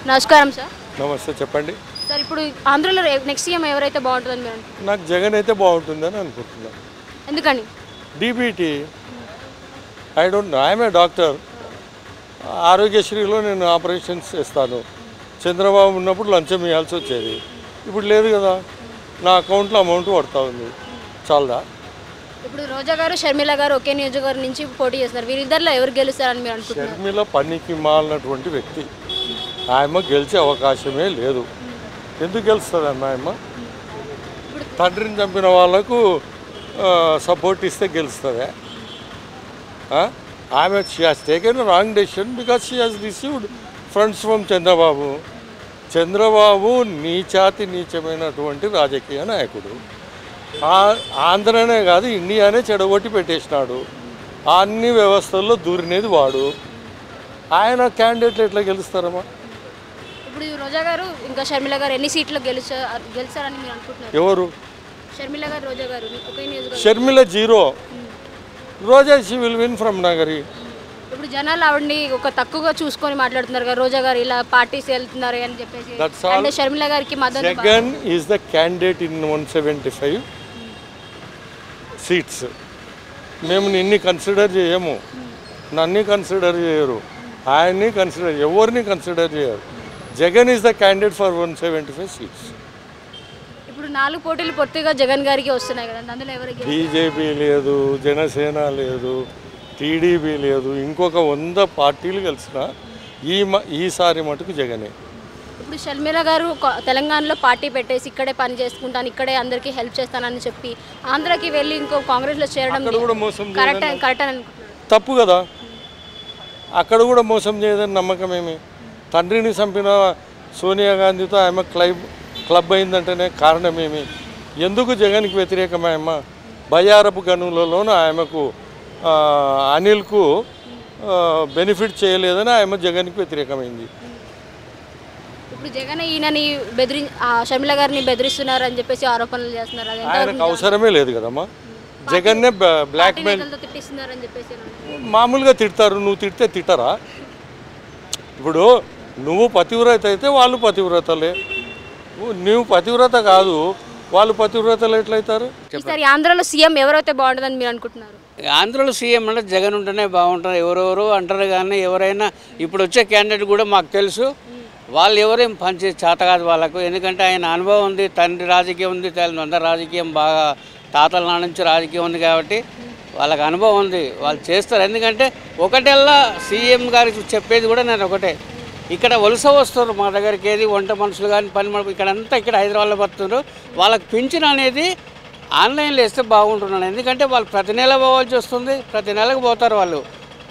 నమస్కారం సార్. నమస్తే చెప్పండి. సార్ ఇప్పుడు ఆంధ్రలో నెక్స్ట్ సీఎం ఎవరైతే బాగుంటుందని మీరు అనుకుంటున్నారు? నాకు జగన్ అయితే బాగుంటుందని అనుకుంటున్నాను. ఎందుకని? DBT I don't know, I'm a doctor. ఆరోగ్యశ్రీలో నేను ఆపరేషన్స్ చేస్తాను. చంద్రబాబు ఉన్నప్పుడు లంచం ఇవ్వాల్సి వచ్చేది, ఇప్పుడు లేదు కదా. నా అకౌంట్లో అమౌంట్ పడుతూ ఉంది, చాలదా? ఇప్పుడు రోజా గారు షర్మిల గారు ఒకే నియోజకవర్గం నుంచి పోటీ చేస్తున్నారు. వీరిద్దరిలో ఎవరు గెలుస్తారని మీరు అనుకుంటున్నారు? షర్మిల పనికి మాలినటువంటి వ్యక్తి, ఆయమ్మ గెలిచే అవకాశమే లేదు. ఎందుకు గెలుస్తుంది అన్న? ఆయమ్మ తండ్రిని చంపిన వాళ్ళకు సపోర్ట్ ఇస్తే గెలుస్తుందా? ఆమె she has taken wrong decision because she has received funds from Chandrababu. Chandrababu నీచాతి నీచమైనటువంటి రాజకీయ నాయకుడు. ఆంధ్రనే కాదు, ఇండియానే చెడగొట్టి పెట్టేసినాడు. అన్ని వ్యవస్థల్లో దూరినేది వాడు. ఆయన క్యాండిడేట్లు ఎట్లా గెలుస్తారమ్మా? ఇప్పుడు రోజా గారు ఇంకా షర్మిల గారు ఎన్ని సీట్లు గెలుస్తారని మీరు అనుకుంటున్నారు? ఎవరు? షర్మిల గారు, రోజా గారు ఒకే నియోజకవర్గం. Sharmila 0, Roja she will win from Nagari. ఇప్పుడు జనాలు ఆవిడని ఒక తక్కువగా చూసుకొని మాట్లాడుతున్నారు కదా, రోజా గారు ఇలా పార్టీస్ వెళ్తున్నారు అని చెప్పేసి. అంటే షర్మిల గారికి మద్దతు. Jagan is the candidate in 175 seats. మేము నిన్ని కన్సిడర్ చేయము, నన్ను కన్సిడర్ చేయరు, ఆయన్ని కన్సిడర్, ఎవరిని కన్సిడర్ చేయరు. Jagan is the candidate for 175 seats. ఇప్పుడు 4 పోటీలు పొత్తుగా జగన్ గారికి వస్తున్నాయి కదా, అందులో ఎవరికి? బీజేపీ లేదు, జనసేన లేదు, టీడీపీ లేదు, ఇంకొక 100 పార్టీలు కలిసిన ఈసారి మటుకు జగనే. ఇప్పుడు షర్మిల గారు తెలంగాణలో పార్టీ పెట్టేసి ఇక్కడే పని చేసుకుంటాను, ఇక్కడే అందరికీ హెల్ప్ చేస్తానని చెప్పి ఆంధ్రాకి వెళ్ళి ఇంకో కాంగ్రెస్లో చేరడం కూడా మోసం కరెక్ట్ అనుకుంటున్నారు? తప్పు కదా. అక్కడ కూడా మోసం చేయదని నమ్మకం ఏమి? తండ్రిని చంపిన సోనియా గాంధీతో ఆమె క్లబ్ అయిందంటేనే కారణమేమి? ఎందుకు జగన్కి వ్యతిరేకమేమో? బయ్యారపు గనులలోన ఆమెకు అనిల్కు బెనిఫిట్ చేయలేదని ఆమె జగన్కి వ్యతిరేకమైంది. ఇప్పుడు జగన్ ఈయనని షర్మిల గారిని బెదిరిస్తున్నారు అని చెప్పేసి ఆరోపణలు చేస్తున్నారు. ఆయనకు అవసరమే లేదు కదమ్మా. జగన్నే బ్లాక్మెయిల్ తిట్టిస్తున్నారని చెప్పేసి మామూలుగా తిడతారు. నువ్వు తిడితే తిట్టరా? ఇప్పుడు నువ్వు పతివ్రత అయితే వాళ్ళు పతివ్రతలే, నువ్వు పతివ్రత కాదు వాళ్ళు పతివ్రతలు ఎట్లయితారు? ఈసారి ఆంధ్రలో సీఎం ఎవరైతే బాగుంటుందని మీరు అనుకుంటున్నారు? ఆంధ్రలో సీఎం అంటే జగన్ ఉంటేనే బాగుంటుంది. ఎవరెవరు అంటారు కానీ ఎవరైనా ఇప్పుడు వచ్చే క్యాండిడేట్ కూడా మాకు తెలుసు, వాళ్ళు ఎవరేం పనిచేసి చేత కాదు వాళ్ళకు. ఎందుకంటే ఆయన అనుభవం ఉంది, తండ్రి రాజకీయం ఉంది, అందరి రాజకీయం బాగా తాతల నాన్న నుంచి రాజకీయం ఉంది కాబట్టి వాళ్ళకి అనుభవం ఉంది, వాళ్ళు చేస్తారు. ఎందుకంటే ఒకటెల్లా సీఎం గారికి చెప్పేది కూడా నేను ఒకటే, ఇక్కడ వలస వస్తారు మా దగ్గరికి, ఏది వంట మనుషులు కానీ పని ఇక్కడంతా ఇక్కడ హైదరాబాద్లో బతున్నారు. వాళ్ళకి పింఛన్ అనేది ఆన్లైన్లో వేస్తే బాగుంటున్నాను. ఎందుకంటే వాళ్ళు ప్రతి నెల పోవాల్సి వస్తుంది, ప్రతి నెలకు పోతారు వాళ్ళు.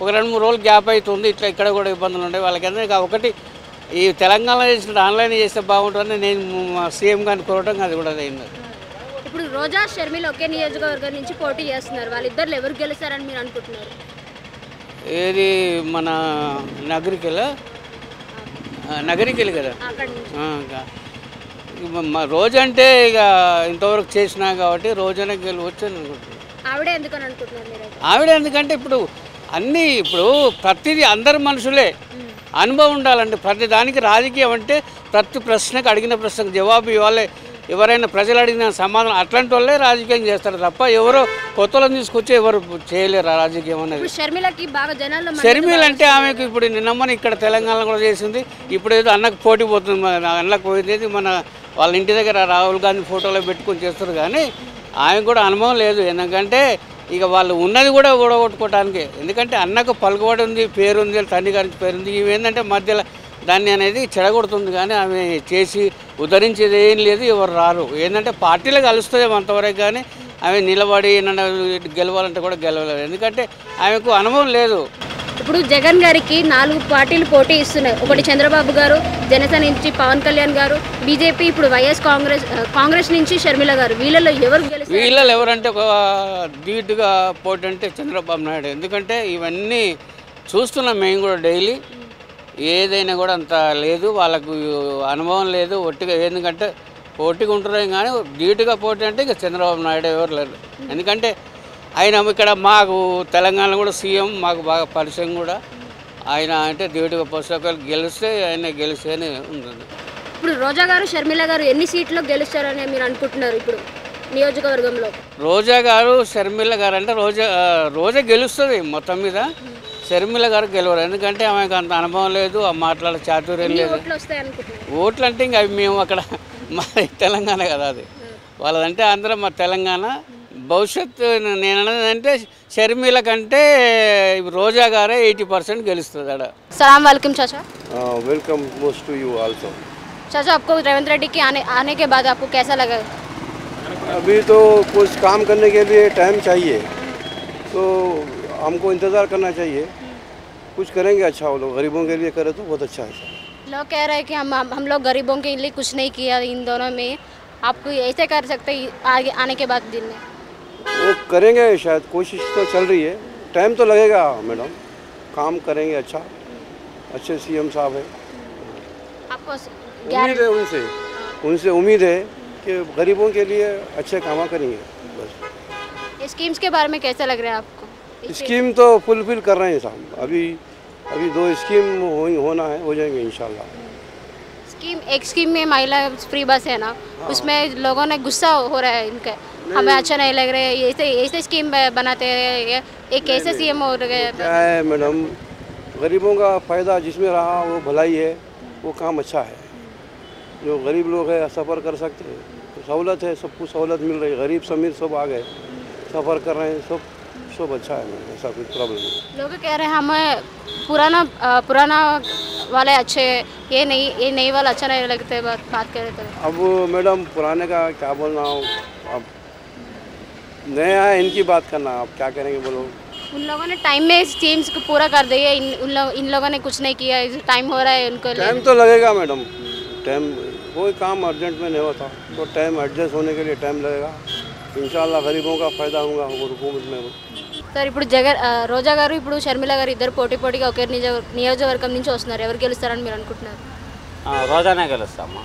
ఒక 2-3 రోజులు గ్యాప్ అవుతుంది, ఇట్లా ఇక్కడ కూడా ఇబ్బందులు ఉంటాయి వాళ్ళకి. ఎందుకంటే ఒకటి ఈ తెలంగాణలో చేసిన ఆన్లైన్ చేస్తే బాగుంటుందని నేను సీఎం గారిని కోరటం, అది కూడా అయింది. ఇప్పుడు రోజా షర్మిల ఒకే నియోజకవర్గం నుంచి పోటీ చేస్తున్నారు. వాళ్ళిద్దరు ఎవరు గెలుస్తారని మీరు అనుకుంటున్నారు? ఏది మన నగరికెళ్ళి కదా. రోజు అంటే ఇక ఇంతవరకు చేసినా కాబట్టి రోజునే గెలవచ్చు అని అనుకుంటున్నాను. ఆవిడే ఎందుకని అనుకుంటున్నారు? ఆవిడ ఎందుకంటే ఇప్పుడు అన్నీ ఇప్పుడు ప్రతిదీ అందరు మనుషులే అనుభవం ఉండాలండి. ప్రతి దానికి రాజకీయం అంటే ప్రతి ప్రశ్నకు అడిగిన ప్రశ్నకు జవాబు ఇవ్వాలి. ఎవరైనా ప్రజలు అడిగిన సమాధానం అట్లాంటి వాళ్ళే రాజకీయం చేస్తారు తప్ప ఎవరో కొత్తలను తీసుకొచ్చి ఎవరు చేయలేరు రాజకీయం అనేది. షర్మిల అంటే ఆమెకు ఇప్పుడు నిన్నమ్మని ఇక్కడ తెలంగాణలో కూడా చేసింది. ఇప్పుడు ఏదో అన్నకు పోటీ పోతుంది, అన్నకు పోయేది మన వాళ్ళ ఇంటి దగ్గర రాహుల్ గాంధీ ఫోటోలో పెట్టుకొని చేస్తారు. కానీ ఆమెకు కూడా అనుభవం లేదు. ఎందుకంటే ఇక వాళ్ళు ఉన్నది కూడా ఓడగొట్టుకోవడానికి. ఎందుకంటే అన్నకు పలుకుబడి ఉంది, పేరుంది, తండ్రి గారికి పేరుంది. ఇవేంటంటే మధ్యలో దాన్ని అనేది చెడగొడుతుంది. కానీ ఆమె చేసి ఉద్ధరించేది ఏం లేదు, ఎవరు రారు. ఏంటంటే పార్టీలో కలుస్తుందేమో అంతవరకు, కానీ ఆమె నిలబడి గెలవాలంటే కూడా గెలవలేదు. ఎందుకంటే ఆమెకు అనుభవం లేదు. ఇప్పుడు జగన్ గారికి 4 పార్టీలు పోటీ ఇస్తున్నాయి. ఒకటి చంద్రబాబు గారు, జనసేన నుంచి పవన్ కళ్యాణ్ గారు, బీజేపీ, ఇప్పుడు వైఎస్ కాంగ్రెస్ నుంచి షర్మిల గారు. వీళ్ళలో ఎవరు గెలుస్తారు? వీళ్ళలో ఎవరంటే ఒక ధీటుగా పోటీ అంటే చంద్రబాబు నాయుడు. ఎందుకంటే ఇవన్నీ చూస్తున్నాం మేము కూడా డైలీ. ఏదైనా కూడా అంత లేదు, వాళ్ళకు అనుభవం లేదు, ఒట్టిగా. ఎందుకంటే పోటీగా ఉంటున్నాయి కానీ ధీటుగా పోటీ అంటే ఇక చంద్రబాబు నాయుడు ఎవరు లేరు. ఎందుకంటే ఆయన ఇక్కడ మాకు తెలంగాణ కూడా సీఎం మాకు బాగా పరిచయం కూడా. ఆయన అంటే డ్యూటీగా పుస్తకాలు గెలిస్తే ఆయన గెలిస్తే అని ఉంటుంది. ఇప్పుడు రోజా గారు షర్మిల గారు ఎన్ని సీట్లో గెలుస్తారని మీరు అనుకుంటున్నారు ఇప్పుడు నియోజకవర్గంలో? రోజా గారు షర్మిల గారు అంటే రోజా గెలుస్తుంది మొత్తం మీద. షర్మిల గారు గెలవరు, ఎందుకంటే ఆమెకు అంత అనుభవం లేదు, ఆ మాట్లాడే చాతుర్యం లేదు. ఓట్లు వస్తాయి అనుకుంటున్నారు? ఓట్లు అంటే ఇంకా అవి మేము అక్కడ మా తెలంగాణ కదా, అది వాళ్ళదంటే ఆంధ్ర, మా తెలంగాణ. భవిష్యత్తు నేను అన్నదంటే షర్మిల కంటే రోజా గారే 80% గెలుస్తుంది ఆడ. सलाम वालेकुम चाचा। Welcome most to you also. चाचा आपको रेवंत रेड्डी के आने के बाद आपको कैसा लगा? अभी तो कुछ काम करने के लिए टाइम चाहिए, तो हमको इंतज़ार करना चाहिए। कुछ करेंगे अच्छा, वो लोग गरीबों के लिए करे तो बहुत अच्छा है। लोग कह रहे हैं कि हम लोग गरीबों के लिए कुछ नहीं किया इन दोनों में, आपको ऐसे कर सकते आगे आने के बाद दिन में? वो करेंगे शायद, कोशिश तो चल रही है, टाइम तो लगेगा मैडम, काम करेंगे अच्छा। अच्छे सीएम साहब है, आपको उम्मीद है उनसे उम्मीद है कि गरीबों के लिए अच्छे काम करेंगे। बस स्कीम्स के बारे में कैसा लग रहा है आपको? स्कीम तो फुलफिल कर रहे हैं साहब, अभी 2 स्कीम होना है, हो जाएंगे इंशाल्लाह। एक स्कीम में महिला फ्री बस है ना, उसमें लोगों ने गुस्सा हो रहा है इनका, हमें अच्छा नहीं लग रहा है, ऐसे स्कीम बनाते हैं, एक ऐसे सीएम हो गए। क्या है मैडम, गरीबों का फ़ायदा जिसमें रहा वो भलाई है, वो काम अच्छा है। जो गरीब लोग हैं सफ़र कर सकते हैं, तो सहूलत है, सबको सहूलत मिल रही है, गरीब समीर सब आ गए, सफ़र कर रहे हैं, सब अच्छा है, ऐसा कोई प्रॉब्लम नहीं। लोग कह रहे हैं हमें पुराना वाले अच्छे, ये नई वाला अच्छा नहीं लगते, बात कर रहे थे। अब मैडम पुराने का क्या बोलना, अब नया है इनकी बात करना, आप क्या करेंगे बोलो। उन लोगों ने टाइम में स्कीम्स को पूरा कर दिया, इन लोगों ने कुछ नहीं किया, टाइम हो रहा है उनको। टाइम तो लगेगा मैडम, टाइम, कोई काम अर्जेंट में नहीं होता, तो टाइम एडजस्ट होने के लिए टाइम लगेगा। इंशाल्लाह गरीबों का फ़ायदा होगा हुकूमत में। సార్ ఇప్పుడు రోజా గారు ఇప్పుడు షర్మిల గారు ఇద్దరు పోటీగా ఒకే నియోజకవర్గం నుంచి వస్తున్నారు, ఎవరు గెలుస్తారని మీరు అనుకుంటున్నారు? రోజానే గెలుస్తామా.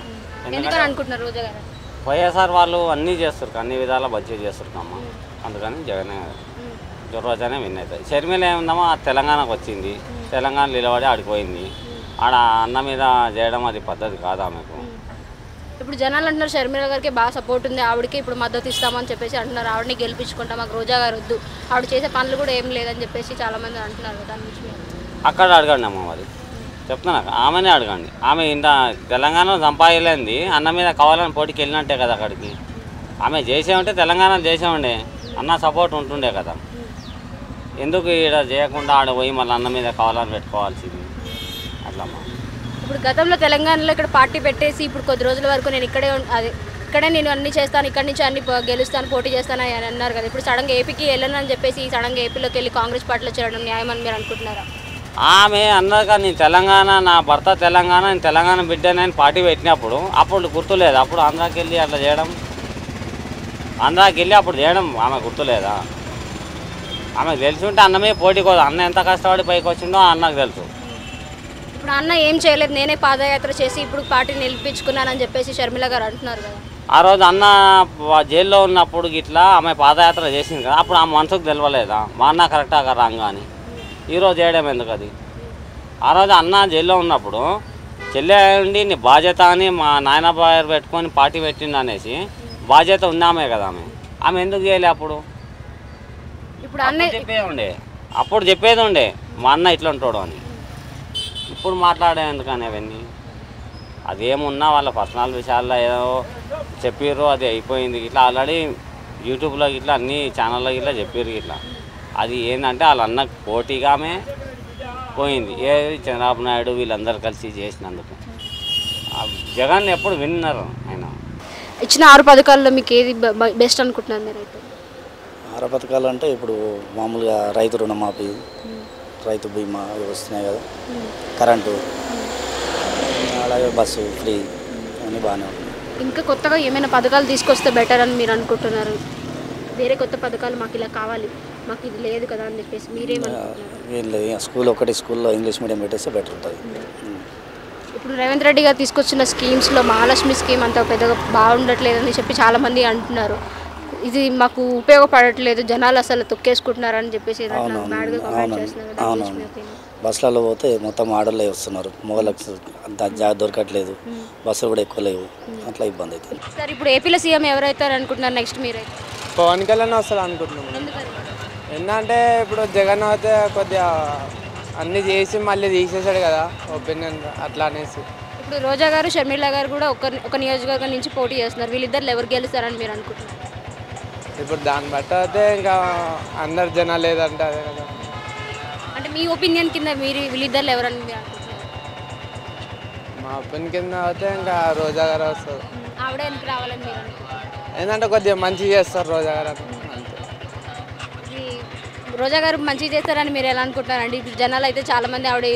ఎందుకని అనుకుంటున్నారు రోజా గారు? వైఎస్ఆర్ వాళ్ళు అన్నీ చేస్తారు, అన్ని విధాలా మంచిగా చేస్తున్నామా, అందుకని జగనే రోజానే విన్ అవుతుంది. షర్మిల ఏముందమ్మా, తెలంగాణకు వచ్చింది, తెలంగాణ నిలబడి ఆడిపోయింది, ఆడ అన్న మీద చేయడం అది పద్ధతి కాదు ఆమెకు. ఇప్పుడు జనాలు అంటున్నారు షర్మిల గారికి బాగా సపోర్ట్ ఉంది, ఆవిడకి ఇప్పుడు మద్దతు ఇస్తామని చెప్పేసి అంటున్నారు, ఆవిడని గెలిపించుకుంటాం, మాకు రోజా గారు వద్దు, ఆవిడ చేసే పనులు కూడా ఏం లేదని చెప్పేసి చాలామంది అంటున్నారు. దాని నుంచి అక్కడ అడగండి అమ్మ, మరి చెప్తున్నా, ఆమెనే అడగండి. ఆమె ఇంత తెలంగాణలో సంపాదించింది అన్న మీద కావాలని పోటీకి వెళ్ళినట్టే కదా అక్కడికి. ఆమె చేసే ఉంటే తెలంగాణలో చేసే ఉండే, అన్న సపోర్ట్ ఉంటుండే కదా, ఎందుకు ఇక్కడ చేయకుండా ఆడ పోయి మళ్ళీ అన్న మీద కావాలని పెట్టుకోవాల్సింది అట్లమ్మా. ఇప్పుడు గతంలో తెలంగాణలో ఇక్కడ పార్టీ పెట్టేసి ఇప్పుడు కొద్ది రోజుల వరకు నేను ఇక్కడే నేను అన్ని చేస్తాను, ఇక్కడి నుంచి అన్ని గెలుస్తాను, పోటీ చేస్తాను అని అన్నారు కదా, ఇప్పుడు సడన్గా ఏపీకి వెళ్ళను అని చెప్పేసి సడన్గా ఏపీలోకి వెళ్ళి కాంగ్రెస్ పార్టీలో చేరడం న్యాయం అని మీరు అనుకుంటున్నారా? ఆమె అన్నది కానీ నేను తెలంగాణ, నా భర్త తెలంగాణ, నేను తెలంగాణ బిడ్డని పార్టీ పెట్టినప్పుడు అప్పుడు గుర్తులేదు, అప్పుడు ఆంధ్రాకి వెళ్ళి అట్లా చేయడం, ఆంధ్రాకి వెళ్ళి అప్పుడు చేయడం ఆమె గుర్తులేదా? ఆమెకు తెలిసి ఉంటే అన్నమే పోటీ కోదు, అన్న ఎంత కష్టపడి పైకి వచ్చిందో అన్నకు తెలుసు. ఇప్పుడు అన్న ఏం చేయలేదు, నేనే పాదయాత్ర చేసి ఇప్పుడు పార్టీ నిలిపించుకున్నానని చెప్పేసి షర్మిల గారు అంటున్నారు కదా. ఆ రోజు అన్న జైల్లో ఉన్నప్పుడు ఇట్లా ఆమె పాదయాత్ర చేసింది కదా, అప్పుడు ఆమె మనసుకు తెలియలేదా మా అన్న కరెక్టా రాంగా అని? ఈరోజు చేయడం ఎందుకు అది? ఆ రోజు అన్న జైల్లో ఉన్నప్పుడు చెల్లె ఉండి నీ బాధ్యత అని మా నాయన బాయర్ పెట్టుకొని పార్టీ పెట్టింది అనేసి బాధ్యత ఉన్నామే కదా ఆమె ఎందుకు చేయలే? అప్పుడు ఇప్పుడు అన్న అప్పుడు చెప్పేది ఉండే మా అన్న ఇట్లా ఉంటాడు అని. ఇప్పుడు మాట్లాడేందుకని అవన్నీ అదేమున్నా వాళ్ళ పర్సనల్ విషయాల్లో ఏదో చెప్పారు, అది అయిపోయింది. ఇట్లా ఆల్రెడీ యూట్యూబ్లో ఇట్లా అన్ని ఛానల్లో ఇట్లా చెప్పారు. ఇట్లా అది ఏంటంటే వాళ్ళ అన్నకు పోటీగానే పోయింది. ఏది చంద్రబాబు నాయుడు వీళ్ళందరూ కలిసి చేసినందుకు. జగన్ ఎప్పుడు విన్నారు ఆయన ఇచ్చిన 6 పథకాల్లో మీకు ఏది బెస్ట్ అనుకుంటున్నారు మీరైతే? 6 పథకాలు అంటే ఇప్పుడు మామూలుగా రైతు రుణమాఫీ, రైతు బీమా వస్తున్నాయి కదా, కరెంటు, అలాగే బస్సు ఫ్రీ అని బాగానే ఉంది. ఇంకా కొత్తగా ఏమైనా పథకాలు తీసుకొస్తే బెటర్ అని మీరు అనుకుంటున్నారు? వేరే కొత్త పథకాలు మాకు ఇలా కావాలి, మాకు ఇది లేదు కదా అని చెప్పేసి మీరేమనుకుంటున్నారు? ఏం లేదు, స్కూల్లో ఇంగ్లీష్ మీడియం పెట్టేస్తే బెటర్ ఉంటుంది. ఇప్పుడు రేవంత్ రెడ్డి గారు తీసుకొచ్చిన స్కీమ్స్లో మహాలక్ష్మి స్కీమ్ అంత పెద్దగా బాగుండట్లేదని చెప్పి చాలామంది అంటున్నారు. ఇది మాకు ఉపయోగపడట్లేదు, జనాలు అసలు తొక్కేసుకుంటున్నారు అని చెప్పేసి బస్సులలో పోతే మొత్తం ఆడోళ్ళే వస్తున్నారు, మొగలకు జాగ దొరకట్లేదు, బస్సులు కూడా ఎక్కువ లేవు, అట్లా ఇబ్బంది అవుతుంది. సార్ ఇప్పుడు ఏపీలో సీఎం ఎవరైతారు అనుకుంటున్నారు నెక్స్ట్ మీరైతే? పవన్ కళ్యాణ్ వస్తారు అనుకుంటున్నాం. ఎందుకని? ఏంటంటే ఇప్పుడు జగన్ అయితే కొద్దిగా అన్నీ చేసి మళ్ళీ తీసేసాడు కదా, ఒపీనియన్ అట్లా అనేసి. ఇప్పుడు రోజా గారు షర్మిల గారు కూడా ఒక నియోజకవర్గం నుంచి పోటీ చేస్తున్నారు. వీళ్ళిద్దరు ఎవరు గెలుస్తారని మీరు అనుకుంటున్నారు? ఇప్పుడు దాన్ని బట్టి అయితే ఇంకా అందరు జనాలు లేదంటే అదే కదా. అంటే మీ ఒపీనియన్ కింద మీరు వీళ్ళిద్దరు ఎవరని మీరు అనుకుంటున్నారు? మా ఒపీనియన్ కింద అయితే ఇంకా రోజా గారు వస్తారు. ఆవిడ ఎందుకు రావాలని మీరు అనుకుంటున్నారు? ఏంటంటే కొద్దిగా మంచిగా చేస్తారు రోజా గారు అంతే. రోజా గారు మంచిగా చేస్తారని మీరు ఎలా అనుకుంటున్నారండి? ఇప్పుడు జనాలు అయితే చాలామంది ఆవిడ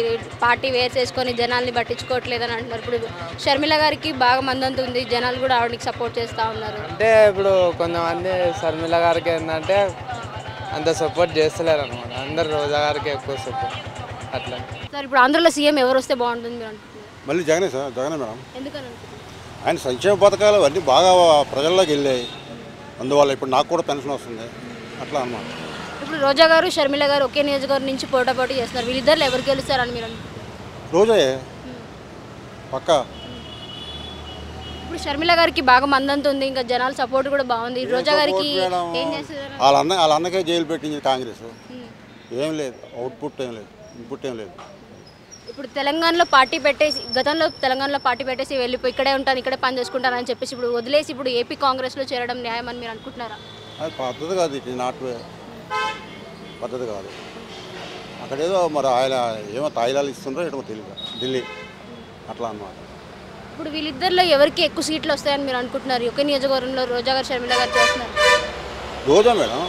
పార్టీ వేర్ చేసుకొని జనాల్ని పట్టించుకోవట్లేదని అంటున్నారు. ఇప్పుడు షర్మిల గారికి బాగా మందంత ఉంది, జనాలు కూడా ఆవిడకి సపోర్ట్ చేస్తూ ఉన్నారు. అంటే ఇప్పుడు కొంతమంది షర్మిల గారికి ఏంటంటే అంత సపోర్ట్ చేస్తలేరు అనమాట, అందరు రోజా గారికి ఎక్కువ సపోర్ట్ అట్లా. సార్ ఇప్పుడు ఆంధ్రలో సీఎం ఎవరు వస్తే బాగుంటుంది మీరు అనుకుంటున్నారు? మళ్ళీ జగనే సార్, జగనే మేడం. ఎందుకని అనుకుంటున్నారు? ఆయన సంక్షేమ పథకాలు అన్నీ బాగా ప్రజల్లోకి వెళ్ళాయి, అందువల్ల ఇప్పుడు నాకు కూడా పెన్షన్ వస్తుంది అట్లా అన్నమాట. ఇప్పుడు రోజా గారు షర్మిల గారు ఒకే నియోజకవర్గం నుంచి పోటాపోటీ చేస్తున్నారు. వీళ్ళిద్దరు ఎవరు గెలుస్తారని మీరు అనుకుంటున్నారు? రోజే పక్కా. ఇప్పుడు షర్మిల గారికి బాగా మందంత ఉంది, ఇంకా జనాల సపోర్ట్ కూడా బాగుంది. రోజా గారికి ఏం చేస్తారు? వాళ్ళ అన్నకే జైలు పెట్టింది కాంగ్రెస్. ఏం లేదు, అవుట్పుట్ ఏం లేదు, ఇన్పుట్ ఏం లేదు. ఇప్పుడు తెలంగాణలో పార్టీ పెట్టేసి, గతంలో తెలంగాణలో పార్టీ పెట్టేసి వెళ్ళిపోయి ఇక్కడే ఉంటాను, ఇక్కడే పని చేసుకుంటానని చెప్పేసి ఇప్పుడు వదిలేసి ఇప్పుడు ఏపీ కాంగ్రెస్లో చేరడం న్యాయం అని మీరు అనుకుంటున్నారా? అది పద్ధతి కాదు, ఇట్ నాట్ పద్ధతి కాదు. అక్కడేదో మరి ఆయన ఏమో తాయిలాలు ఇస్తుండ్రో ఏమో తెలియదు, ఢిల్లీ అట్లా అన్నమాట. ఇప్పుడు వీళ్ళిద్దరిలో ఎవరికి ఎక్కువ సీట్లు వస్తాయని మీరు అనుకుంటున్నారు? ఒకే నియోజకవర్గంలో రోజా గారు షర్మిల గారు చేస్తున్నారు. రోజా మేడం,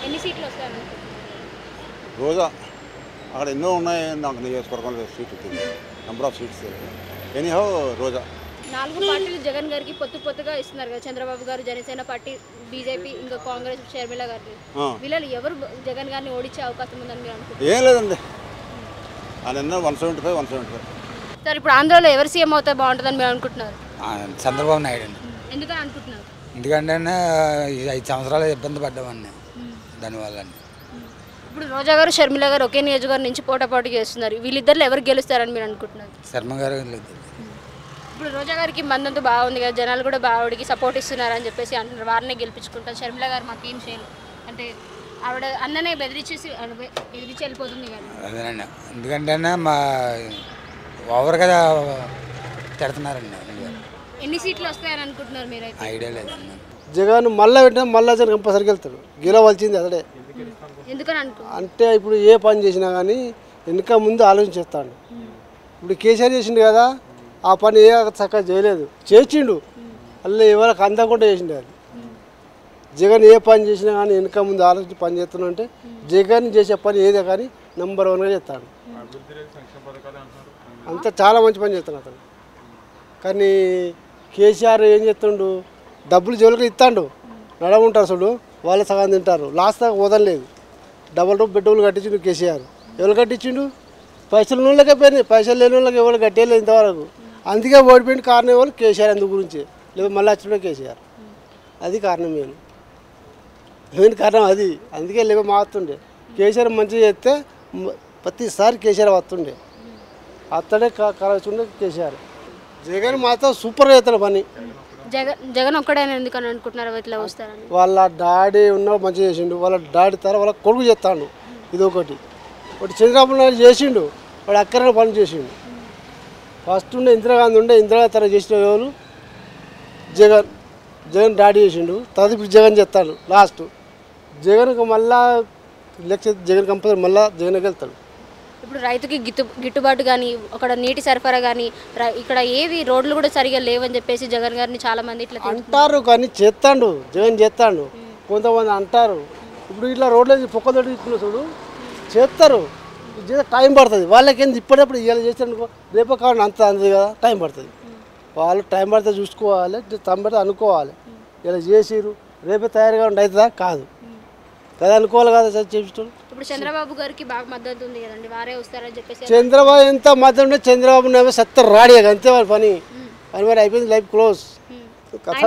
ఎన్ని సీట్లు వస్తాయని అనుకుంటున్నారు? రోజా అక్కడ ఎన్నో ఉన్నాయి, నాకు నియోజకవర్గంలో సీట్లు తెలియదు, నెంబర్ ఆఫ్ సీట్స్ ఎనీహౌ రోజా. 4 పార్టీలు జగన్ గారికి పొత్తుగా ఇస్తున్నారు కదా, చంద్రబాబు గారు, జనసేన పార్టీ, బీజేపీ, ఇంకా కాంగ్రెస్, షర్మిల గారికి. వీళ్ళు ఎవరు జగన్ గారిని ఓడించే అవకాశం ఉందని మీరు అనుకుంటున్నారు? ఏం లేదండి, ఆయన ఎన్నో 175. సార్ ఇప్పుడు ఆంధ్రాలో ఎవరు సీఎం అవుతే బాగుంటుందని మీరు అనుకుంటున్నారు? చంద్రబాబు నాయుడు అండి. ఎందుకని అనుకుంటున్నారు? ఎందుకంటే 5 సంవత్సరాలు ఇబ్బంది పడ్డామండి దానివల్ల. ఇప్పుడు రోజా గారు షర్మిల గారు ఒకే నియోజకవర్గం నుంచి పోటాపోటీ చేస్తున్నారు. వీళ్ళిద్దరు ఎవరు గెలుస్తారని మీరు అనుకుంటున్నారు? శర్మ గారు. ఇప్పుడు రోజా గారికి మందంతా బాగుంది కదా, జనాలు కూడా బావిడికి సపోర్ట్ ఇస్తున్నారని చెప్పేసి అంటున్నారు. వారినే గెలిపించుకుంటారు. షర్మిల గారు మాకు ఏం చేయలేదు అంటే ఆవిడ అన్ననే బెదిరించి వెళ్ళిపోతుంది కదా. అదేనండి, ఎందుకంటే మా ఓవర్గా తిడుతున్నారండి. ఎన్ని సీట్లు వస్తాయని అనుకుంటున్నారు మీరైతే? ఐడియా లేదండి. జగన్ మళ్ళీ పెట్టినా మళ్ళీ జగన్ కంపల్సరీకి వెళ్తాడు, గెలవలసింది అతడే. ఎందుకని అనుకుంటున్నారు? అంటే ఇప్పుడు ఏ పని చేసినా కానీ వెనుక ముందు ఆలోచించేస్తాడు. ఇప్పుడు కేసీఆర్ చేసిండు కదా, ఆ పని ఏ చక్కగా చేయలేదు, చేసిండు అలా ఎవరికి అందకుండా చేసిండు. అది జగన్ ఏ పని చేసినా కానీ వెనుక ముందు ఆలోచించి పని చేస్తున్నా అంటే జగన్ చేసే పని ఏదే కానీ నెంబర్ 1గా చేస్తాడు. అంతా చాలా మంచి పని చేస్తున్నాడు అతను. కానీ కేసీఆర్ ఏం చేస్తుండు, డబ్బులు జోలికి ఇస్తాడు, నడముంటారు చూడు, వాళ్ళు సగం తింటారు, లాస్ట్ దాకా వదలలేదు. డబల్ రూప్ బెడ్రూమ్లు కట్టించిండు కేసీఆర్. ఎవరు కట్టించిండు? పైసలు వాళ్ళకే పోయినాయి, పైసలు లేని వాళ్ళకి ఎవరు కట్టేయలేదు ఇంతవరకు. అందుకే ఓడిపోయిన కారణం వాళ్ళు కేసీఆర్. అందు గురించి లేదా మళ్ళీ వచ్చిన కేసీఆర్, అది కారణం. మెయిన్ కారణం అది. అందుకే లేక మారుతుండే. కేసీఆర్ మంచిగా చేస్తే ప్రతిసారి కేసీఆర్ వస్తుండే, అతడే కలవచ్చుండే కేసీఆర్. జగన్ మాత్రం సూపర్గా చేస్తాడు పని. జగన్ ఒక్కడైనా ఎందుకని అనుకుంటున్నారు ఇట్లా వస్తారని? వాళ్ళ డాడీ ఉన్న మంచిగా చేసిండు, వాళ్ళ డాడీ తర వాళ్ళ కొడుకు చేస్తాడు. ఇది ఒకటి చంద్రబాబు నాయుడు చేసిండు, వాడు అక్కడనే పని చేసిండు. ఫస్ట్ ఉండే ఇందిరాగాంధీ ఉండే, ఇందిరాగాంధీ తర చేసిన వాళ్ళు జగన్ డాడీ చేసిండు. తర్వాత ఇప్పుడు జగన్ చేస్తాడు. లాస్ట్ జగన్కి మళ్ళా ఎలక్షన్ జగన్ కంపల్సరీ మళ్ళీ జగన్కి వెళ్తాడు. ఇప్పుడు రైతుకి గిట్టుబాటు కానీ, అక్కడ నీటి సరఫరా కానీ, ఇక్కడ ఏవి రోడ్లు కూడా సరిగా లేవని చెప్పేసి జగన్ గారిని చాలా మంది ఇట్లా అంటారు. కానీ చేస్తాడు, జగన్ చేస్తాడు. కొంతమంది అంటారు ఇప్పుడు ఇట్లా రోడ్లు పొక్కతోటి ఇచ్చిన చూడు చేస్తారు, టైం పడుతుంది. వాళ్ళకేంది ఇప్పటిప్పుడు ఇలా చేస్తాడు, రేపు కావాలి అంత అంది కదా, టైం పడుతుంది. వాళ్ళు టైం పడితే చూసుకోవాలి, టైం పడితే అనుకోవాలి. ఇలా చేసిరు రేపే తయారుగా ఉండి అవుతుందా? కాదు కదా, అనుకోవాలి కదా చేపిస్తాడు. ఇప్పుడు చంద్రబాబు గారికి బాగా మద్దతు ఉంది కదండి, వారే వస్తారని చెప్పేసి. చంద్రబాబు ఎంత మద్దతు ఉంటే చంద్రబాబు సత్తర్ రాడి అంతే వాళ్ళ పని మరి అయిపోయింది, లైఫ్ క్లోజ్.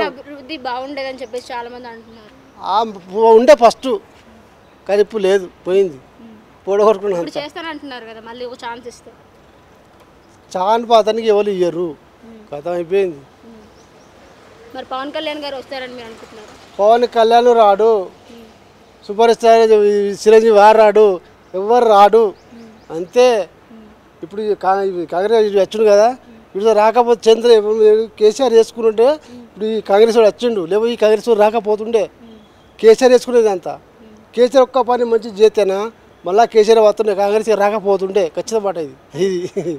అభివృద్ధి బాగుండేదని చెప్పేసి చాలా మంది అంటున్నారు. ఉండే ఫస్ట్ కానీ ఇప్పుడు లేదు, పోయింది. పొడగొట్టుకున్నాను ఇప్పుడు చేస్తానంటున్నారు కదా, మళ్ళీ ఒక ఛాన్స్ ఇస్తే. చాన్ పాతానికి ఎవరు ఇయ్యరు, కథ అయిపోయింది. మరి పవన్ కళ్యాణ్ గారు వస్తారని మీరు అనుకుంటున్నారు? పవన్ కళ్యాణ్ రాడు, సూపర్ స్టార్ చిరంజీవి వారు రాడు, ఎవరు రాడు అంతే. ఇప్పుడు కాంగ్రెస్ వచ్చిండు కదా, ఇప్పుడు రాకపోతే కేసీఆర్ వేసుకుంటుంటే ఇప్పుడు ఈ కాంగ్రెస్ వాడు వచ్చిండు, లేకపోతే ఈ కాంగ్రెస్ వాడు రాకపోతుండే. కేసీఆర్ వేసుకునేది అంతా. కేసీఆర్ ఒక్క పని మంచి చేస్తేనా మళ్ళీ కేసీఆర్ వస్తుండే, కాంగ్రెస్ రాకపోతుండే. ఖచ్చితంగా మాట ఇది.